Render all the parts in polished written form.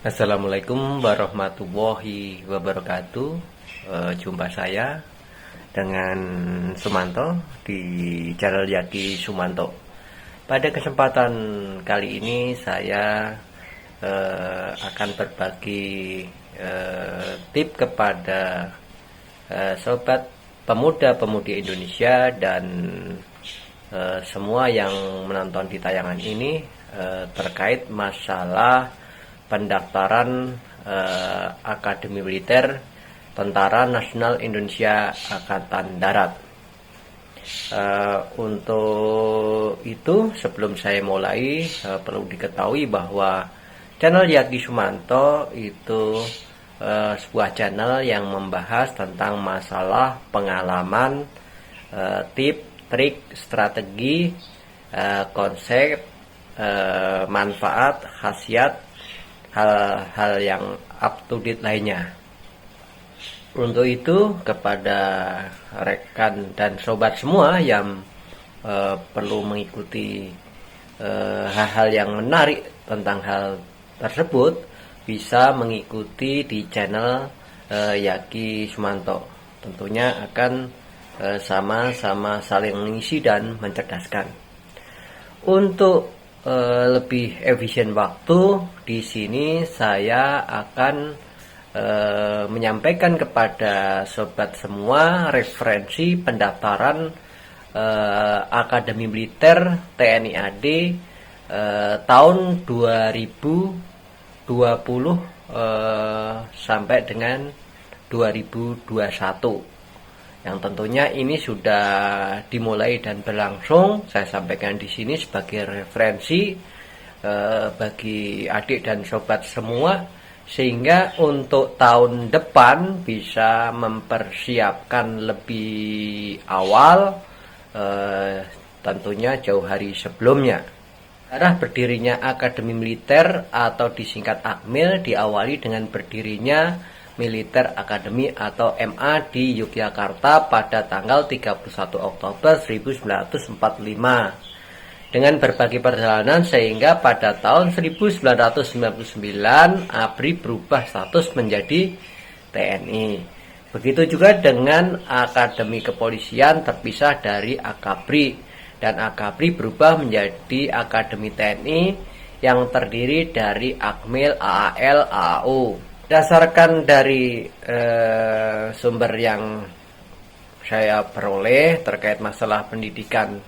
Assalamualaikum warahmatullahi wabarakatuh. Jumpa saya dengan Sumanto di channel Yaki Sumanto. Pada kesempatan kali ini saya akan berbagi tip kepada sobat pemuda-pemudi Indonesia dan semua yang menonton di tayangan ini terkait masalah pendaftaran Akademi Militer Tentara Nasional Indonesia Angkatan Darat. Untuk itu, sebelum saya mulai, perlu diketahui bahwa channel Yaki Sumanto itu sebuah channel yang membahas tentang masalah pengalaman, tip, trik, strategi, konsep, manfaat, khasiat, hal-hal yang up to date lainnya. Untuk itu, kepada rekan dan sobat semua yang perlu mengikuti hal-hal yang menarik tentang hal tersebut, bisa mengikuti di channel Yaki Sumanto. Tentunya akan sama-sama saling mengisi dan mencerdaskan. Untuk lebih efisien waktu, di sini saya akan menyampaikan kepada sobat semua referensi pendaftaran Akademi Militer TNI AD tahun 2020 sampai dengan 2021. Yang tentunya ini sudah dimulai dan berlangsung. Saya sampaikan di sini sebagai referensi bagi adik dan sobat semua, sehingga untuk tahun depan bisa mempersiapkan lebih awal, tentunya jauh hari sebelumnya. Sejarah berdirinya Akademi Militer atau disingkat Akmil diawali dengan berdirinya Militer Academy atau MA di Yogyakarta pada tanggal 31 Oktober 1945 dengan berbagai perjalanan, sehingga pada tahun 1999 ABRI berubah status menjadi TNI. Begitu juga dengan Akademi Kepolisian terpisah dari Akabri, dan Akabri berubah menjadi Akademi TNI yang terdiri dari Akmil, AAL, AAU. Berdasarkan dari sumber yang saya peroleh terkait masalah pendidikan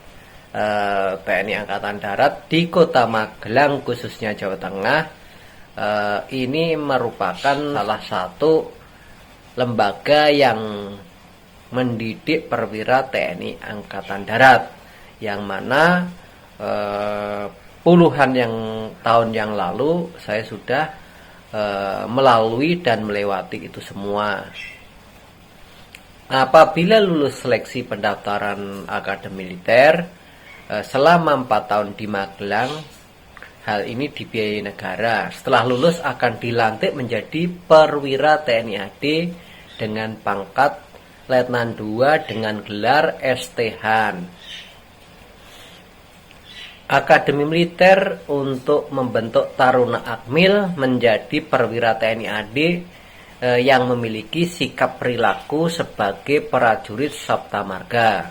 TNI Angkatan Darat di Kota Magelang, khususnya Jawa Tengah, ini merupakan salah satu lembaga yang mendidik perwira TNI Angkatan Darat, yang mana puluhan tahun yang lalu saya sudah melalui dan melewati itu semua. Apabila lulus seleksi pendaftaran Akademi Militer selama 4 tahun di Magelang, hal ini dibiayai negara. Setelah lulus akan dilantik menjadi perwira TNI AD dengan pangkat Letnan II dengan gelar STHan. Akademi Militer untuk membentuk Taruna Akmil menjadi perwira TNI AD yang memiliki sikap perilaku sebagai prajurit Sabta Marga,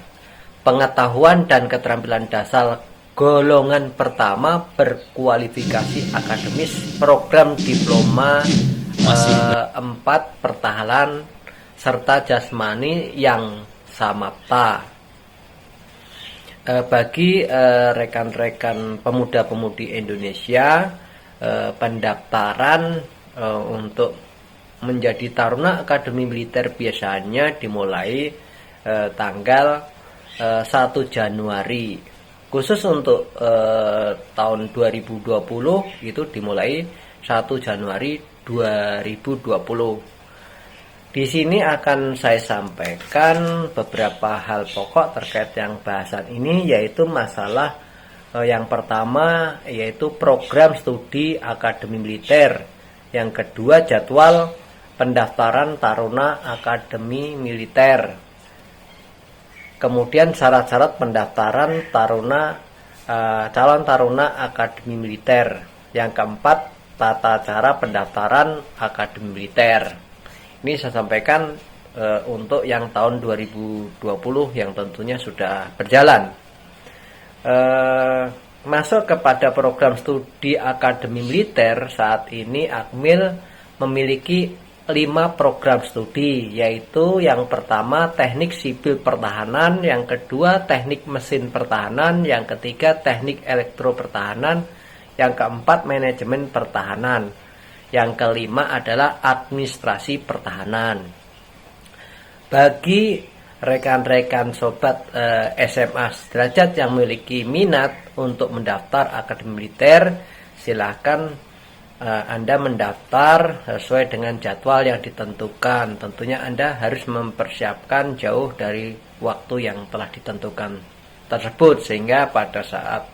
pengetahuan dan keterampilan dasar golongan pertama, berkualifikasi akademis, program diploma 4 pertahanan serta jasmani yang samapta. Bagi rekan-rekan pemuda-pemudi Indonesia, pendaftaran untuk menjadi Taruna Akademi Militer biasanya dimulai tanggal 1 Januari. Khusus untuk tahun 2020 itu dimulai 1 Januari 2020. Di sini akan saya sampaikan beberapa hal pokok terkait yang bahasan ini, yaitu masalah yang pertama yaitu program studi Akademi Militer Yang kedua, jadwal pendaftaran taruna akademi militer. Kemudian syarat-syarat pendaftaran calon taruna akademi militer. Yang keempat, tata cara pendaftaran akademi militer. Ini saya sampaikan untuk yang tahun 2020 yang tentunya sudah berjalan. Masuk kepada program studi akademi militer, saat ini Akmil memiliki 5 program studi, yaitu yang pertama teknik sipil pertahanan, yang kedua teknik mesin pertahanan, yang ketiga teknik elektro pertahanan, yang keempat manajemen pertahanan, yang kelima adalah administrasi pertahanan. Bagi rekan-rekan sobat SMA sederajat yang memiliki minat untuk mendaftar akademi militer, silakan Anda mendaftar sesuai dengan jadwal yang ditentukan. Tentunya Anda harus mempersiapkan jauh dari waktu yang telah ditentukan tersebut, sehingga pada saat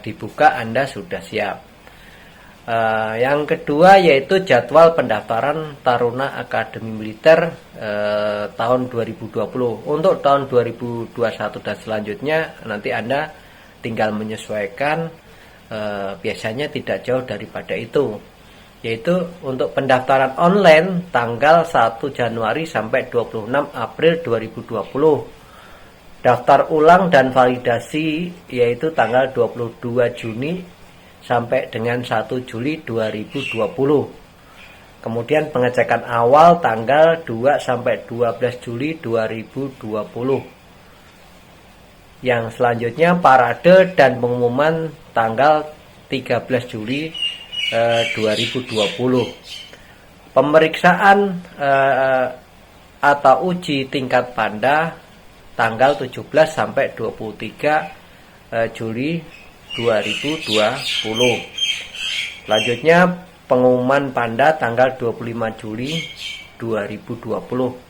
dibuka Anda sudah siap. Yang kedua yaitu jadwal pendaftaran taruna akademi militer tahun 2020. Untuk tahun 2021 dan selanjutnya nanti Anda tinggal menyesuaikan, biasanya tidak jauh daripada itu, yaitu untuk pendaftaran online tanggal 1 Januari sampai 26 April 2020. Daftar ulang dan validasi yaitu tanggal 22 Juni sampai dengan 1 Juli 2020. Kemudian pengecekan awal tanggal 2 sampai 12 Juli 2020. Yang selanjutnya parade dan pengumuman tanggal 13 Juli 2020. Pemeriksaan atau uji tingkat Panda tanggal 17 sampai 23 Juli 2020. Selanjutnya pengumuman Panda tanggal 25 Juli 2020.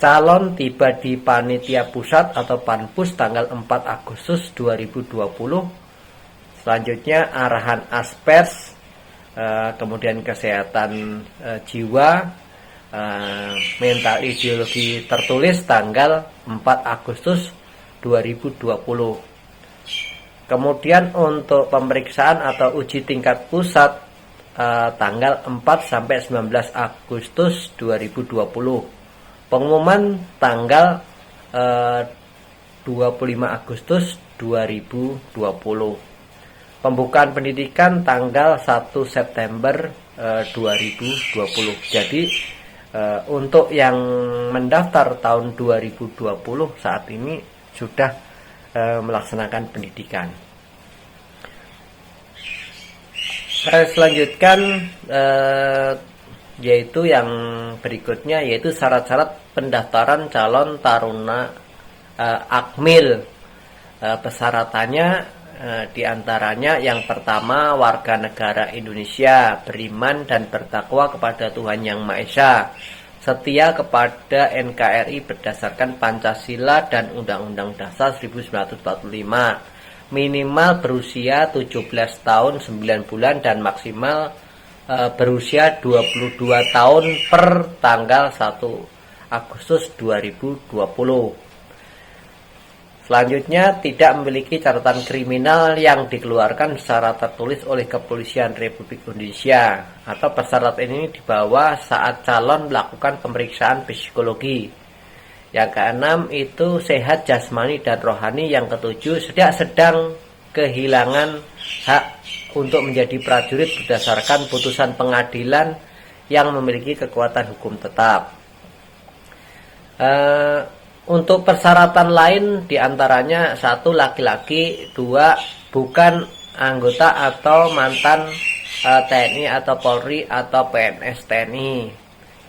Calon tiba di Panitia Pusat atau Panpus tanggal 4 Agustus 2020. Selanjutnya arahan Aspers, kemudian kesehatan jiwa, mental ideologi tertulis tanggal 4 Agustus 2020. Kemudian untuk pemeriksaan atau uji tingkat pusat tanggal 4 sampai 19 Agustus 2020. Pengumuman tanggal 25 Agustus 2020. Pembukaan pendidikan tanggal 1 September 2020. Jadi untuk yang mendaftar tahun 2020 saat ini sudah melaksanakan pendidikan. Saya selanjutkan yaitu yang berikutnya, yaitu syarat-syarat pendaftaran calon taruna Akmil. Persyaratannya diantaranya yang pertama, warga negara Indonesia, beriman dan bertakwa kepada Tuhan Yang Maha Esa, setia kepada NKRI berdasarkan Pancasila dan Undang-Undang Dasar 1945, minimal berusia 17 tahun 9 bulan dan maksimal berusia 22 tahun per tanggal 1 Agustus 2020. Selanjutnya, tidak memiliki catatan kriminal yang dikeluarkan secara tertulis oleh Kepolisian Republik Indonesia, atau persyaratan ini dibawa saat calon melakukan pemeriksaan psikologi. Yang keenam itu sehat jasmani dan rohani. Yang ketujuh, tidak sedang kehilangan hak untuk menjadi prajurit berdasarkan putusan pengadilan yang memiliki kekuatan hukum tetap. Untuk persyaratan lain diantaranya 1. Laki-laki, 2. Bukan anggota atau mantan TNI atau Polri atau PNS TNI.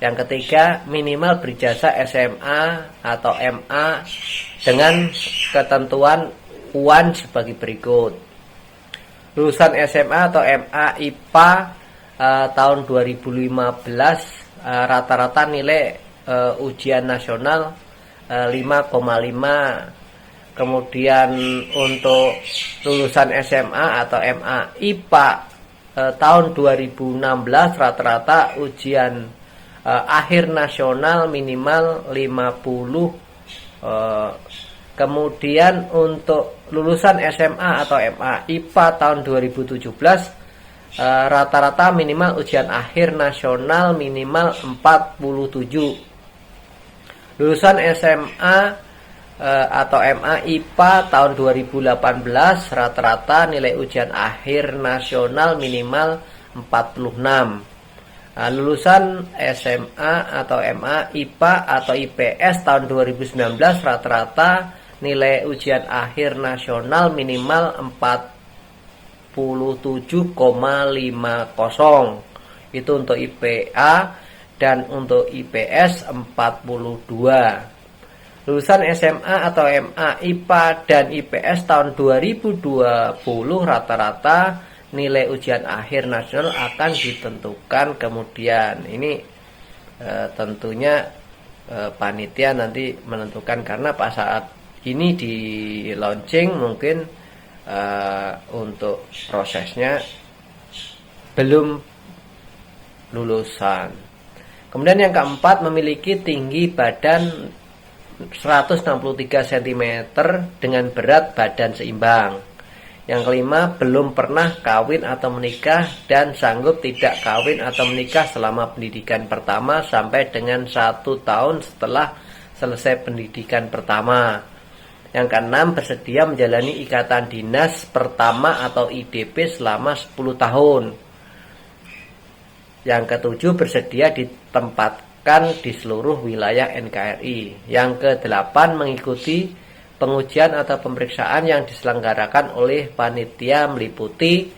Yang ketiga, minimal berijazah SMA atau MA dengan ketentuan UAN sebagai berikut. Lulusan SMA atau MA IPA tahun 2015, rata-rata nilai ujian nasional 5,5. Kemudian untuk lulusan SMA atau MA IPA tahun 2016 rata-rata ujian akhir nasional minimal 50. Kemudian untuk lulusan SMA atau MA IPA tahun 2017 rata-rata minimal ujian akhir nasional minimal 47. Lulusan SMA atau MA IPA tahun 2018 rata-rata nilai ujian akhir nasional minimal 46. Lulusan SMA atau MA IPA atau IPS tahun 2019 rata-rata nilai ujian akhir nasional minimal 47,50. Itu untuk IPA, dan untuk IPS 42. Lulusan SMA atau MA IPA dan IPS tahun 2020 rata-rata nilai ujian akhir nasional akan ditentukan kemudian. Ini tentunya panitia nanti menentukan, karena pas saat ini di launching mungkin untuk prosesnya belum lulusan. Kemudian yang keempat, memiliki tinggi badan 163 cm dengan berat badan seimbang. Yang kelima, belum pernah kawin atau menikah dan sanggup tidak kawin atau menikah selama pendidikan pertama sampai dengan 1 tahun setelah selesai pendidikan pertama. Yang keenam, bersedia menjalani ikatan dinas pertama atau IDP selama 10 tahun. Yang ketujuh, bersedia ditempatkan di seluruh wilayah NKRI. Yang kedelapan, mengikuti pengujian atau pemeriksaan yang diselenggarakan oleh panitia meliputi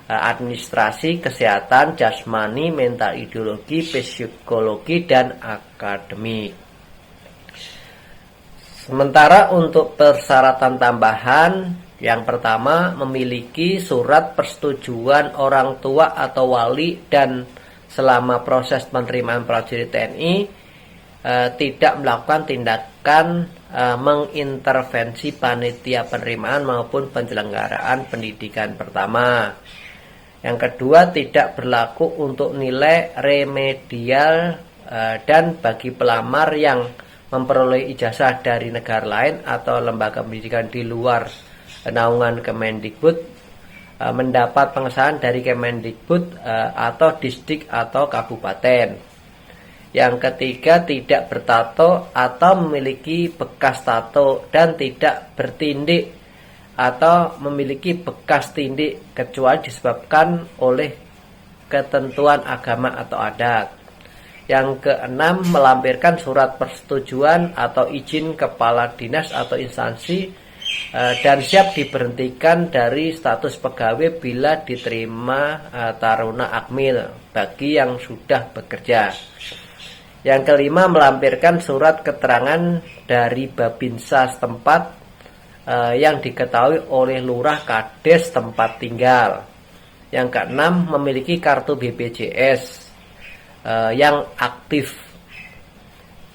administrasi, kesehatan, jasmani, mental, ideologi, psikologi, dan akademik. Sementara untuk persyaratan tambahan, yang pertama, memiliki surat persetujuan orang tua atau wali dan selama proses penerimaan prajurit TNI tidak melakukan tindakan mengintervensi panitia penerimaan maupun penyelenggaraan pendidikan pertama. Yang kedua, tidak berlaku untuk nilai remedial dan bagi pelamar yang memperoleh ijazah dari negara lain atau lembaga pendidikan di luar naungan Kemendikbud mendapat pengesahan dari Kemendikbud atau distrik atau kabupaten. Yang ketiga, tidak bertato atau memiliki bekas tato dan tidak bertindik atau memiliki bekas tindik kecuali disebabkan oleh ketentuan agama atau adat. Yang keenam, melampirkan surat persetujuan atau izin kepala dinas atau instansi dan siap diberhentikan dari status pegawai bila diterima taruna akmil bagi yang sudah bekerja. Yang kelima, melampirkan surat keterangan dari Babinsa setempat yang diketahui oleh lurah kades tempat tinggal. Yang keenam, memiliki kartu BPJS yang aktif.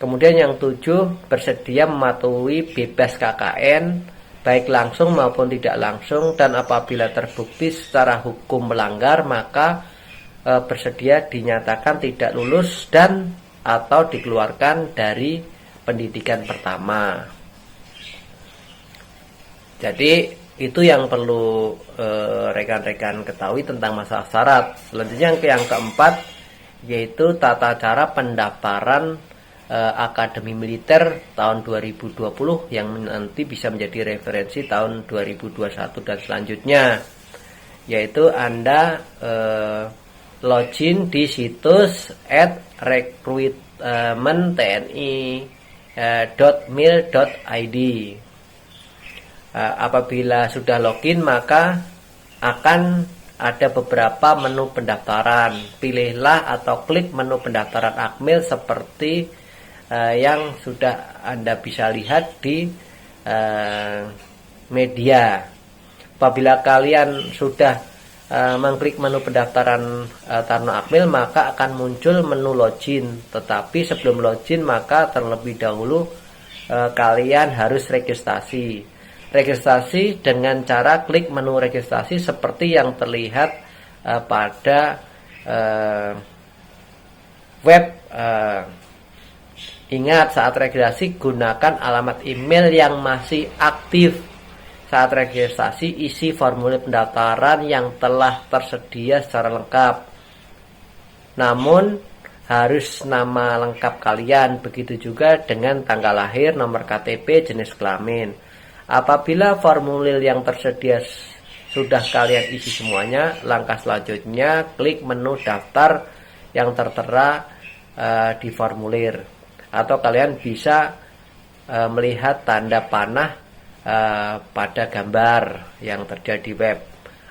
Kemudian yang tujuh, bersedia mematuhi bebas KKN baik langsung maupun tidak langsung, dan apabila terbukti secara hukum melanggar maka bersedia dinyatakan tidak lulus dan atau dikeluarkan dari pendidikan pertama. Jadi itu yang perlu rekan-rekan ketahui tentang masalah syarat. Selanjutnya yang keempat, yaitu tata cara pendaftaran Akademi Militer tahun 2020 yang nanti bisa menjadi referensi tahun 2021 dan selanjutnya, yaitu Anda login di situs @recruitmenttni.mil.id. Apabila sudah login maka akan ada beberapa menu pendaftaran. Pilihlah atau klik menu pendaftaran Akmil seperti yang sudah Anda bisa lihat di media. Apabila kalian sudah mengklik menu pendaftaran Taruna Akmil, maka akan muncul menu login. Tetapi sebelum login maka terlebih dahulu kalian harus registrasi dengan cara klik menu registrasi seperti yang terlihat pada web. Ingat, saat registrasi gunakan alamat email yang masih aktif. Saat registrasi isi formulir pendaftaran yang telah tersedia secara lengkap. Namun harus nama lengkap kalian, begitu juga dengan tanggal lahir, nomor KTP, jenis kelamin. Apabila formulir yang tersedia sudah kalian isi semuanya, langkah selanjutnya klik menu daftar yang tertera di formulir. Atau kalian bisa melihat tanda panah pada gambar yang terjadi di web.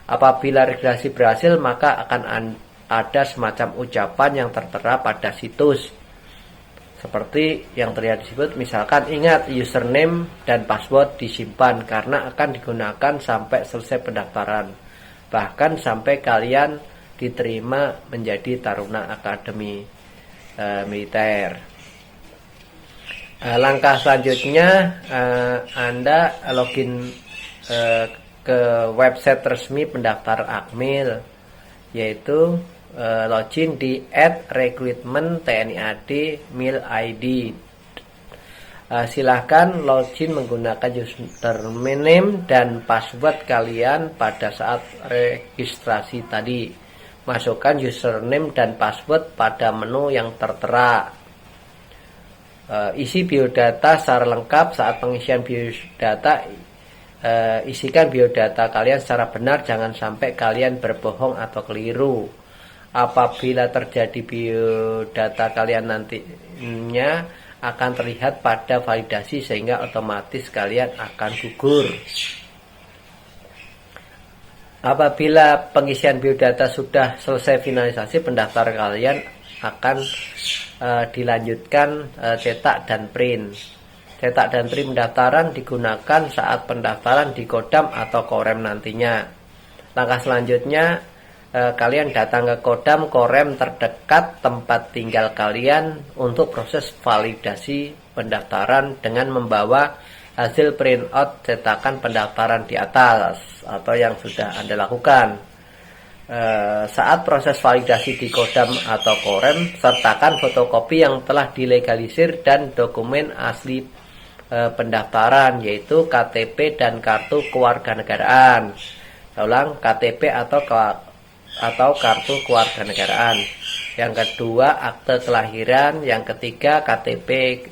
Apabila registrasi berhasil, maka akan ada semacam ucapan yang tertera pada situs. Seperti yang terlihat disebut, misalkan ingat username dan password disimpan karena akan digunakan sampai selesai pendaftaran. Bahkan sampai kalian diterima menjadi Taruna Akademi Militer. Langkah selanjutnya Anda login ke website resmi pendaftar Akmil, yaitu login di @recruitment.tni.ad/mil-id. Silahkan login menggunakan username dan password kalian pada saat registrasi tadi. Masukkan username dan password pada menu yang tertera. Isi biodata secara lengkap. Saat pengisian biodata, isikan biodata kalian secara benar, jangan sampai kalian berbohong atau keliru. Apabila terjadi biodata kalian nantinya akan terlihat pada validasi, sehingga otomatis kalian akan gugur. Apabila pengisian biodata sudah selesai finalisasi, pendaftar kalian akan dilanjutkan cetak dan print. Cetak dan print pendaftaran digunakan saat pendaftaran di Kodam atau Korem nantinya. Langkah selanjutnya, kalian datang ke Kodam Korem terdekat tempat tinggal kalian untuk proses validasi pendaftaran dengan membawa hasil printout cetakan pendaftaran di atas atau yang sudah Anda lakukan. Saat proses validasi di Kodam atau Korem, sertakan fotokopi yang telah dilegalisir dan dokumen asli pendaftaran, yaitu KTP dan kartu kewarganegaraan. Saya ulang, KTP atau kartu kewarganegaraan. Yang kedua, akte kelahiran. Yang ketiga, KTP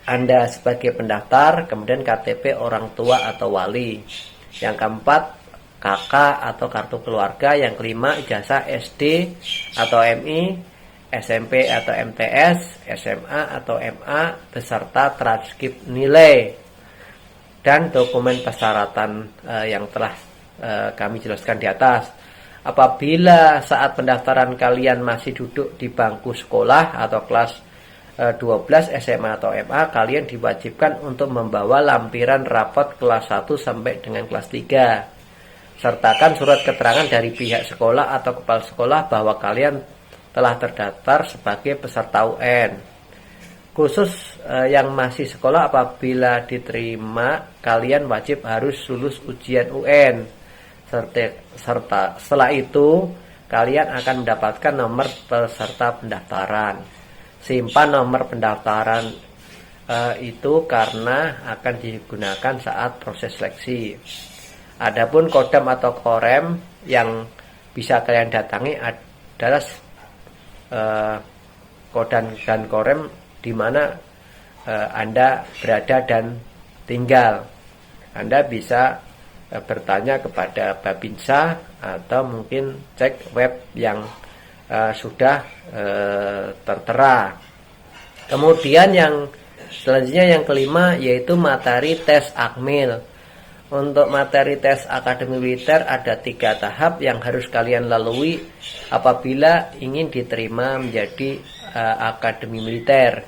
Anda sebagai pendaftar, kemudian KTP orang tua atau wali. Yang keempat, KK atau kartu keluarga. Yang kelima, ijazah SD atau MI, SMP atau MTS, SMA atau MA beserta transkrip nilai dan dokumen persyaratan yang telah kami jelaskan di atas. Apabila saat pendaftaran kalian masih duduk di bangku sekolah atau kelas 12 SMA atau MA, kalian diwajibkan untuk membawa lampiran rapot kelas 1 sampai dengan kelas 3. Sertakan surat keterangan dari pihak sekolah atau kepala sekolah bahwa kalian telah terdaftar sebagai peserta UN. Khusus yang masih sekolah, apabila diterima, kalian wajib harus lulus ujian UN. Serta setelah itu, kalian akan mendapatkan nomor peserta pendaftaran. Simpan nomor pendaftaran itu karena akan digunakan saat proses seleksi. Adapun Kodam atau Korem yang bisa kalian datangi adalah Kodam dan Korem di mana Anda berada dan tinggal. Anda bisa bertanya kepada Babinsa atau mungkin cek web yang sudah tertera. Kemudian yang selanjutnya, yang kelima, yaitu materi tes Akmil. Untuk materi tes Akademi Militer ada 3 tahap yang harus kalian lalui apabila ingin diterima menjadi Akademi Militer,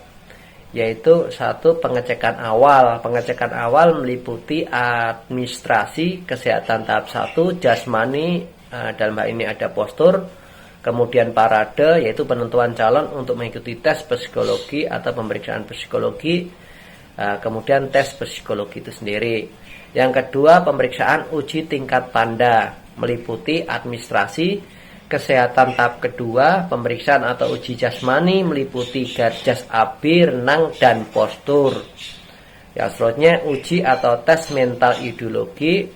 yaitu 1. Pengecekan awal. Pengecekan awal meliputi administrasi, kesehatan tahap 1, jasmani, dalam hal ini ada postur. Kemudian parade, yaitu penentuan calon untuk mengikuti tes psikologi atau pemeriksaan psikologi. Kemudian tes psikologi itu sendiri. Yang kedua, pemeriksaan uji tingkat tanda meliputi administrasi, kesehatan tahap kedua, pemeriksaan atau uji jasmani meliputi garjas AB, renang, dan postur. Yang selanjutnya uji atau tes mental ideologi.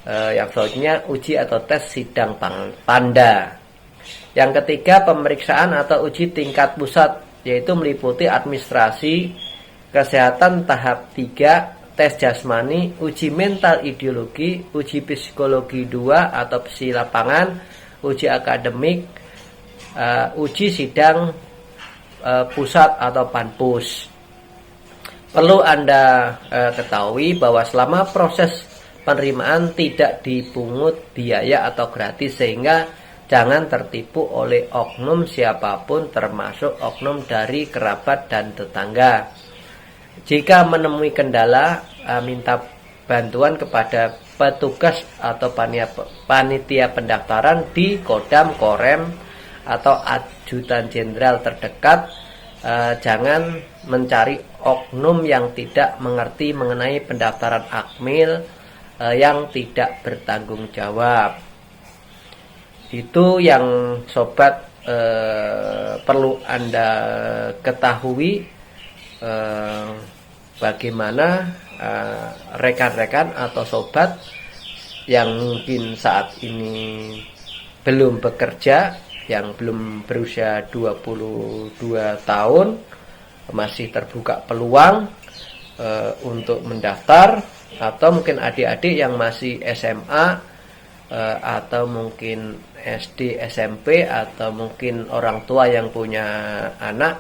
Yang selanjutnya uji atau tes sidang tanda. Yang ketiga, pemeriksaan atau uji tingkat pusat, yaitu meliputi administrasi, kesehatan tahap 3, tes jasmani, uji mental ideologi, uji psikologi 2 atau psi lapangan, uji akademik, uji sidang pusat atau panpus. Perlu Anda ketahui bahwa selama proses penerimaan tidak dipungut biaya atau gratis, sehingga jangan tertipu oleh oknum siapapun, termasuk oknum dari kerabat dan tetangga. Jika menemui kendala, minta bantuan kepada petugas atau panitia pendaftaran di Kodam, Korem, atau ajudan jenderal terdekat. Jangan mencari oknum yang tidak mengerti mengenai pendaftaran akmil yang tidak bertanggung jawab. Itu yang sobat perlu Anda ketahui, bagaimana rekan-rekan atau sobat yang mungkin saat ini belum bekerja, yang belum berusia 22 tahun, masih terbuka peluang untuk mendaftar, atau mungkin adik-adik yang masih SMA, atau mungkin SD, SMP, atau mungkin orang tua yang punya anak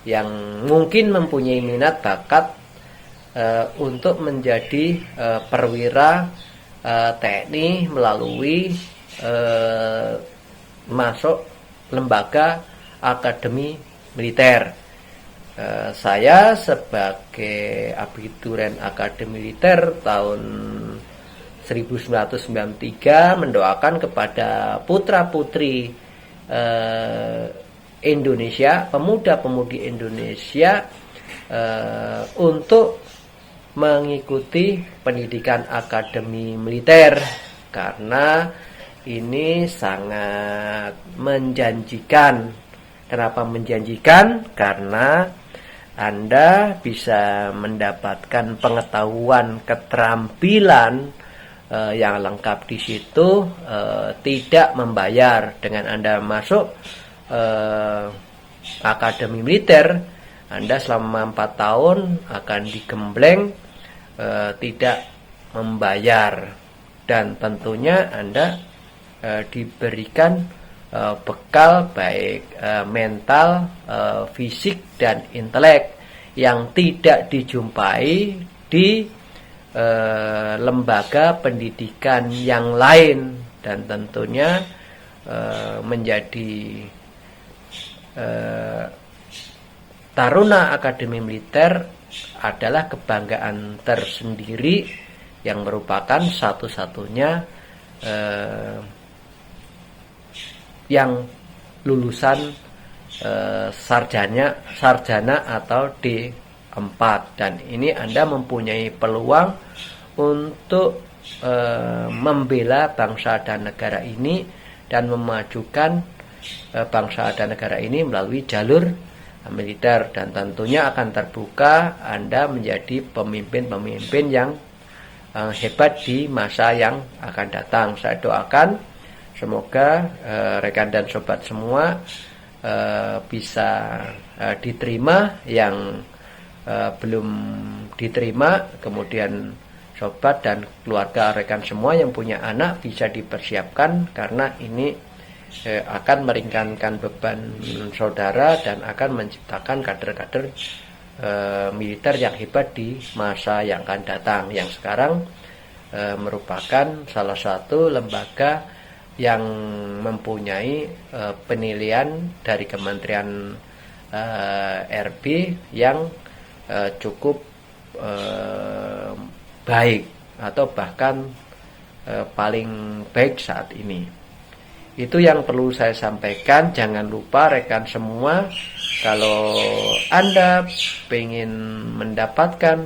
yang mungkin mempunyai minat bakat untuk menjadi perwira TNI melalui masuk lembaga akademi militer. Saya sebagai abituren akademi militer tahun 1993 mendoakan kepada putra-putri Indonesia, pemuda-pemudi Indonesia, untuk mengikuti pendidikan akademi militer, karena ini sangat menjanjikan. Kenapa menjanjikan? Karena Anda bisa mendapatkan pengetahuan, keterampilan yang lengkap di situ, tidak membayar. Dengan Anda masuk akademi militer, Anda selama 4 tahun akan digembleng, tidak membayar, dan tentunya Anda diberikan bekal baik mental, fisik, dan intelek yang tidak dijumpai di lembaga pendidikan yang lain, dan tentunya menjadi Taruna Akademi Militer adalah kebanggaan tersendiri yang merupakan satu-satunya yang lulusan sarjana atau D4, dan ini Anda mempunyai peluang untuk membela bangsa dan negara ini dan memajukan bangsa dan negara ini melalui jalur militer, dan tentunya akan terbuka Anda menjadi pemimpin-pemimpin yang hebat di masa yang akan datang. Saya doakan semoga rekan dan sobat semua bisa diterima, yang belum diterima, kemudian sobat dan keluarga rekan semua yang punya anak bisa dipersiapkan, karena ini akan meringankan beban saudara dan akan menciptakan kader-kader militer yang hebat di masa yang akan datang, yang sekarang merupakan salah satu lembaga yang mempunyai penilaian dari Kementerian RB yang cukup baik, atau bahkan paling baik saat ini. Itu yang perlu saya sampaikan. Jangan lupa rekan semua, kalau Anda ingin mendapatkan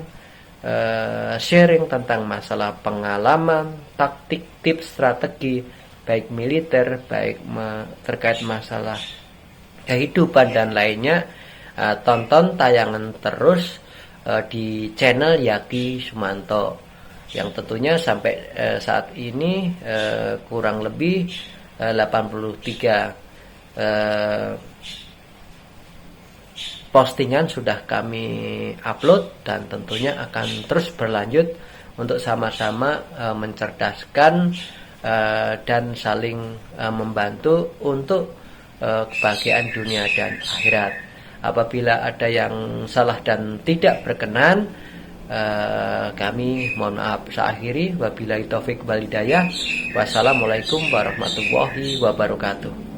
sharing tentang masalah pengalaman, taktik, tips, strategi, baik militer, baik terkait masalah kehidupan dan lainnya. Tonton tayangan terus di channel Yaki Sumanto, yang tentunya sampai saat ini kurang lebih 83 postingan sudah kami upload, dan tentunya akan terus berlanjut untuk sama-sama mencerdaskan dan saling membantu untuk kebahagiaan dunia dan akhirat. Apabila ada yang salah dan tidak berkenan, kami mohon maaf. Saya akhiri, wabillahi taufik wal hidayah. Wassalamualaikum warahmatullahi wabarakatuh.